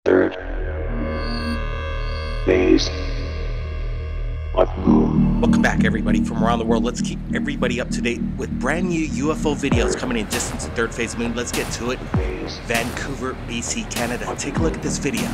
Third phase of moon. Welcome back, everybody, from around the world. Let's keep everybody up to date with brand new UFO videos coming in distance to Third Phase Moon. Let's get to it. Vancouver, BC, Canada. Take a look at this video.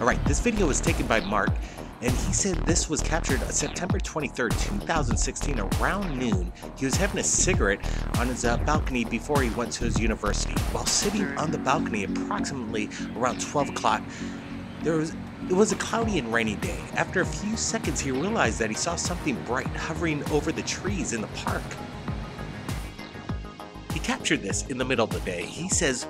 Alright, this video was taken by Mark, and he said this was captured on September 23rd, 2016, around noon. He was having a cigarette on his balcony before he went to his university. While sitting on the balcony approximately around 12 o'clock, it was a cloudy and rainy day. After a few seconds, he realized that he saw something bright hovering over the trees in the park. He captured this in the middle of the day. He says,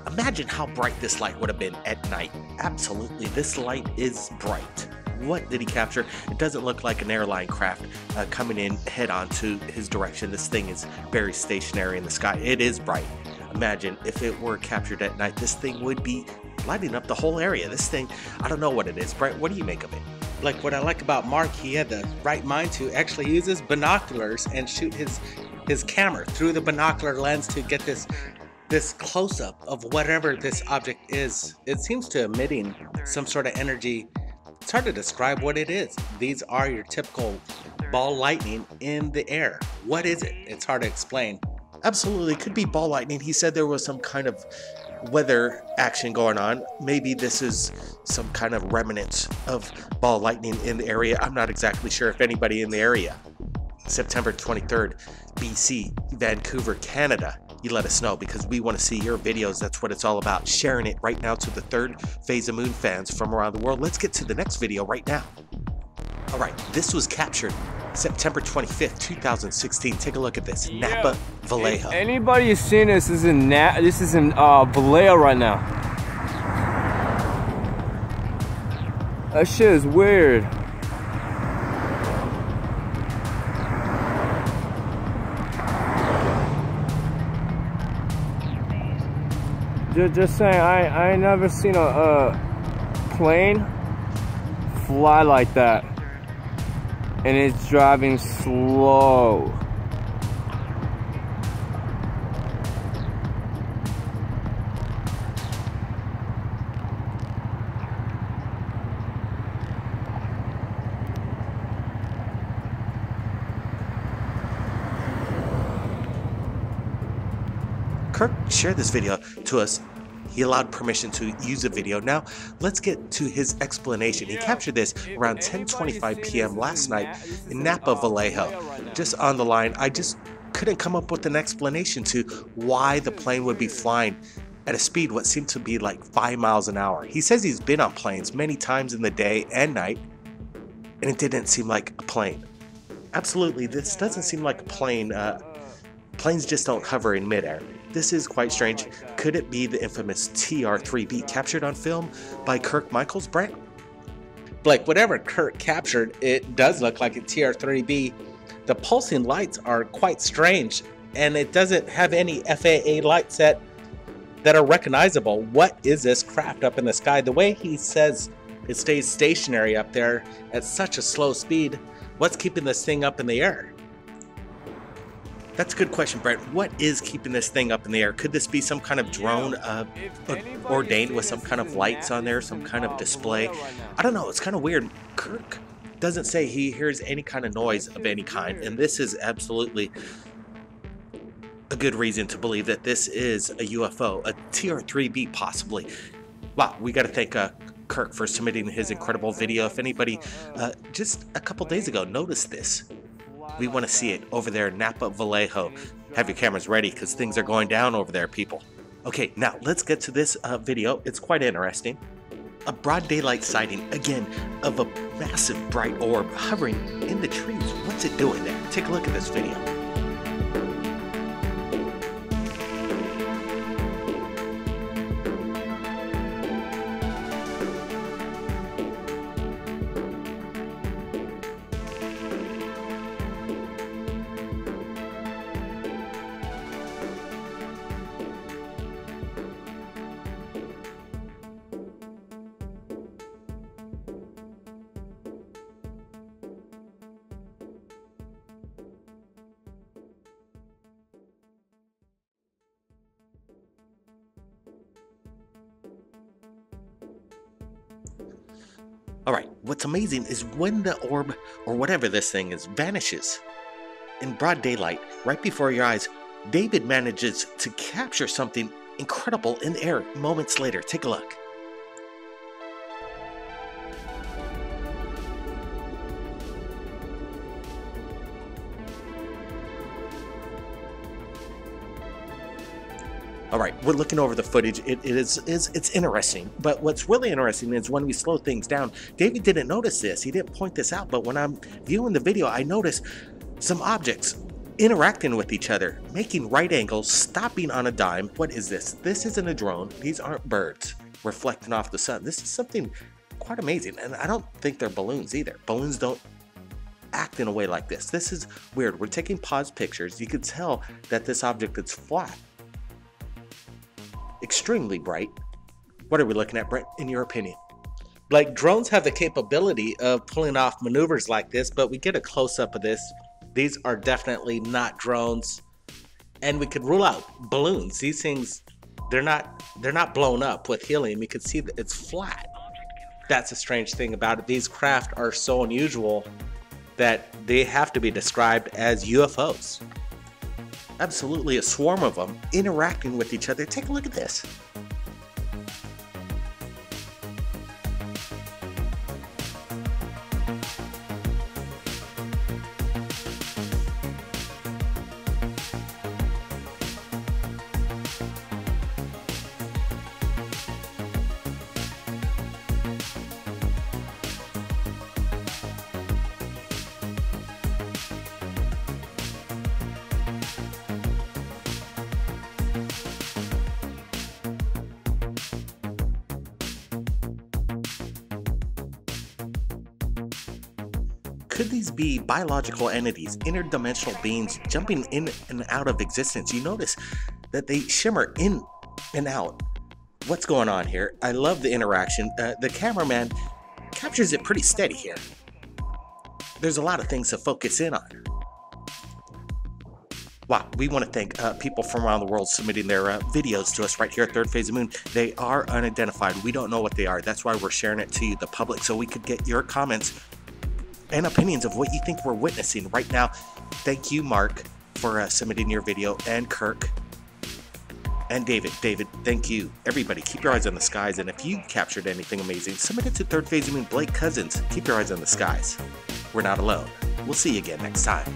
"Imagine how bright this light would have been at night." Absolutely, this light is bright. What did he capture? It doesn't look like an airline craft coming in head on to his direction. This thing is very stationary in the sky. It is bright. Imagine if it were captured at night, this thing would be lighting up the whole area. This thing, I don't know what it is. Brett, what do you make of it? Like, what I like about Mark, he had the right mind to actually use his binoculars and shoot his camera through the binocular lens to get this close-up of whatever this object is. It seems to emitting some sort of energy. It's hard to describe what it is. These are your typical ball lightning in the air. What is it? It's hard to explain. Absolutely, it could be ball lightning. He said there was some kind of weather action going on. Maybe this is some kind of remnants of ball lightning in the area. I'm not exactly sure if anybody in the area. September 23rd, BC, Vancouver, Canada. You let us know because we want to see your videos. That's what it's all about. Sharing it right now to the Third Phase of Moon fans from around the world. Let's get to the next video right now. All right, this was captured September 25th, 2016. Take a look at this. Napa, Vallejo. If anybody seen this? This is in Vallejo right now. That shit is weird. Just saying, I ain't never seen a plane fly like that, and it's driving slow. Kirk shared this video to us. He allowed permission to use the video. Now, let's get to his explanation. He captured this around 10:25 p.m. last night in Napa, Vallejo. Just on the line, I just couldn't come up with an explanation to why the plane would be flying at a speed what seemed to be like 5 miles an hour. He says he's been on planes many times in the day and night, and it didn't seem like a plane. Absolutely, this doesn't seem like a plane. Planes just don't hover in midair. This is quite strange. Could it be the infamous TR3B captured on film by Kirk Michaels, Brent? Like, whatever Kirk captured, it does look like a TR3B. The pulsing lights are quite strange, and it doesn't have any FAA lights that are recognizable. What is this craft up in the sky? The way he says it stays stationary up there at such a slow speed, what's keeping this thing up in the air? That's a good question, Brent. What is keeping this thing up in the air? Could this be some kind of drone ordained with some kind of lights on there, some kind of display? I don't know. It's kind of weird. Kirk doesn't say he hears any kind of noise of any kind, and this is absolutely a good reason to believe that this is a UFO, a TR3B possibly. Wow, we got to thank Kirk for submitting his incredible video. If anybody just a couple days ago noticed this, we want to see it over there in Napa, Vallejo. Have your cameras ready because things are going down over there, people. Okay, now let's get to this video. It's quite interesting. A broad daylight sighting, again, of a massive bright orb hovering in the trees. What's it doing there? Take a look at this video. Alright, what's amazing is when the orb, or whatever this thing is, vanishes in broad daylight, right before your eyes, David manages to capture something incredible in the air moments later. Take a look. Alright, we're looking over the footage. It's interesting, but what's really interesting is when we slow things down, David didn't notice this. He didn't point this out, but when I'm viewing the video, I notice some objects interacting with each other, making right angles, stopping on a dime. What is this? This isn't a drone. These aren't birds reflecting off the sun. This is something quite amazing, and I don't think they're balloons either. Balloons don't act in a way like this. This is weird. We're taking paused pictures. You can tell that this object is flat. Extremely bright. What are we looking at, Brent, in your opinion? Like, drones have the capability of pulling off maneuvers like this, but we get a close-up of this. These are definitely not drones, and we could rule out balloons. These things, they're not blown up with helium. You can see that it's flat. That's a strange thing about it. These craft are so unusual that they have to be described as UFOs. Absolutely a swarm of them interacting with each other. Take a look at this. Could these be biological entities, interdimensional beings jumping in and out of existence? You notice that they shimmer in and out. What's going on here? I love the interaction. The cameraman captures it pretty steady here. There's a lot of things to focus in on. Wow, we want to thank people from around the world submitting their videos to us right here at Third Phase of Moon. They are unidentified. We don't know what they are. That's why we're sharing it to you, the public, so we could get your comments and opinions of what you think we're witnessing right now. Thank you, Mark, for submitting your video, and Kirk, and David. David, thank you. Everybody, keep your eyes on the skies, and if you captured anything amazing, submit it to Third Phase of Moon. Blake Cousins, keep your eyes on the skies. We're not alone. We'll see you again next time.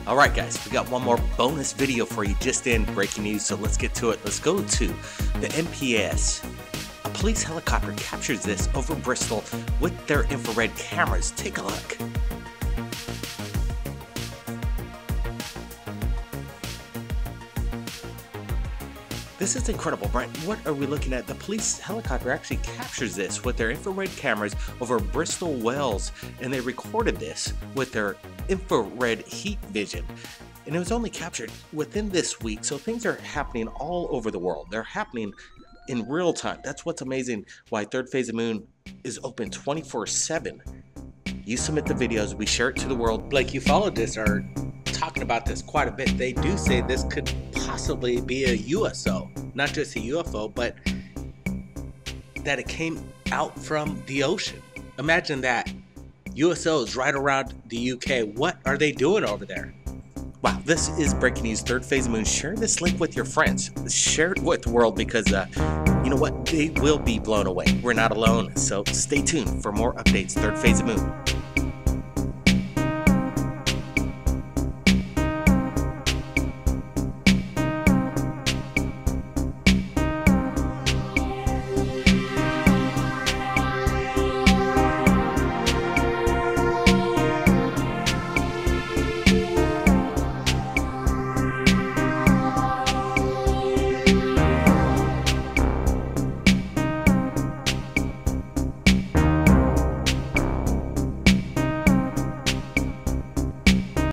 Alright guys, we got one more bonus video for you just in breaking news, so let's get to it. Let's go to the MPS. A police helicopter captures this over Bristol with their infrared cameras. Take a look. This is incredible, Brent. What are we looking at? The police helicopter actually captures this with their infrared cameras over Bristol Wells, and they recorded this with their infrared heat vision. And it was only captured within this week, so things are happening all over the world. They're happening in real time. That's what's amazing, why Third Phase of Moon is open 24/7. You submit the videos, we share it to the world. Blake, you followed this, are talking about this quite a bit. They do say this could possibly be a USO, not just a UFO, but that it came out from the ocean. Imagine that. USOs right around the UK. What are they doing over there? Wow, this is breaking news. Third Phase of Moon. Share this link with your friends. Share it with the world, because you know what? They will be blown away. We're not alone. So stay tuned for more updates. Third Phase of Moon.